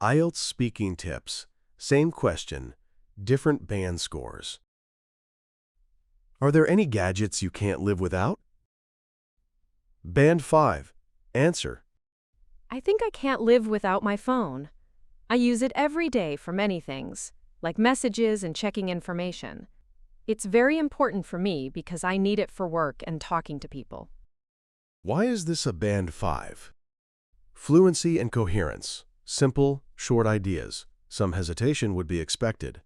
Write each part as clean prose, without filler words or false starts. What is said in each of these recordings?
IELTS speaking tips. Same question, different band scores. Are there any gadgets you can't live without? Band 5. Answer. I think I can't live without my phone. I use it every day for many things, like messages and checking information. It's very important for me because I need it for work and talking to people. Why is this a Band 5? Fluency and coherence. Simple, short ideas. Some hesitation would be expected.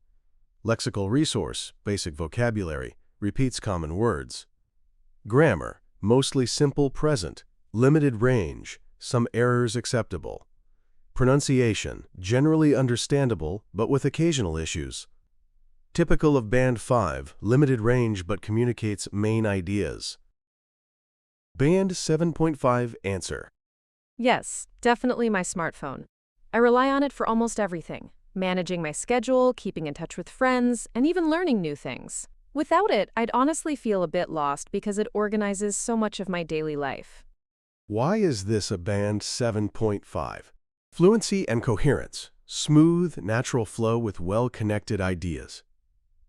Lexical resource, basic vocabulary, repeats common words. Grammar, mostly simple present, limited range, some errors acceptable. Pronunciation, generally understandable but with occasional issues. Typical of Band 5, limited range but communicates main ideas. Band 7.5 Answer. Yes, definitely my smartphone. I rely on it for almost everything, managing my schedule, keeping in touch with friends, and even learning new things. Without it, I'd honestly feel a bit lost because it organizes so much of my daily life. Why is this a Band 7.5? Fluency and coherence, smooth, natural flow with well-connected ideas.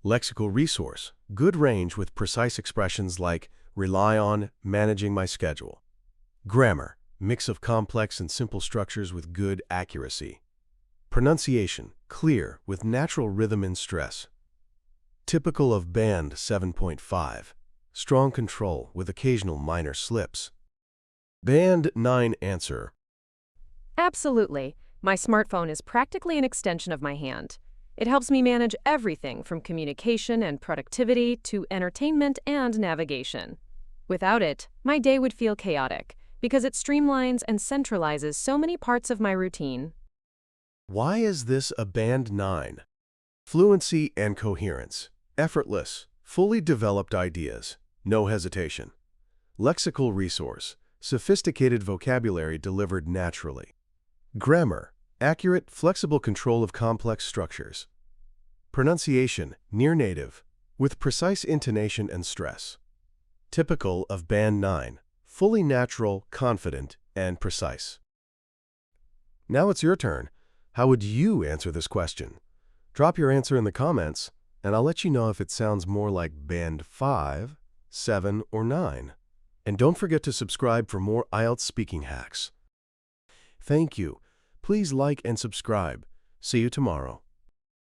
Lexical resource, good range with precise expressions like rely on, managing my schedule. Grammar, mix of complex and simple structures with good accuracy. Pronunciation, clear with natural rhythm and stress. Typical of Band 7.5, strong control with occasional minor slips. Band 9 Answer. Absolutely. My smartphone is practically an extension of my hand. It helps me manage everything from communication and productivity to entertainment and navigation. Without it, my day would feel chaotic because it streamlines and centralizes so many parts of my routine. Why is this a Band 9? Fluency and coherence, effortless, fully developed ideas, no hesitation. Lexical resource, sophisticated vocabulary delivered naturally. Grammar, accurate, flexible control of complex structures. Pronunciation, near native, with precise intonation and stress. Typical of Band 9, fully natural, confident, and precise. Now it's your turn. How would you answer this question? Drop your answer in the comments, and I'll let you know if it sounds more like Band 5, 7, or 9. And don't forget to subscribe for more IELTS speaking hacks. Thank you. Please like and subscribe. See you tomorrow.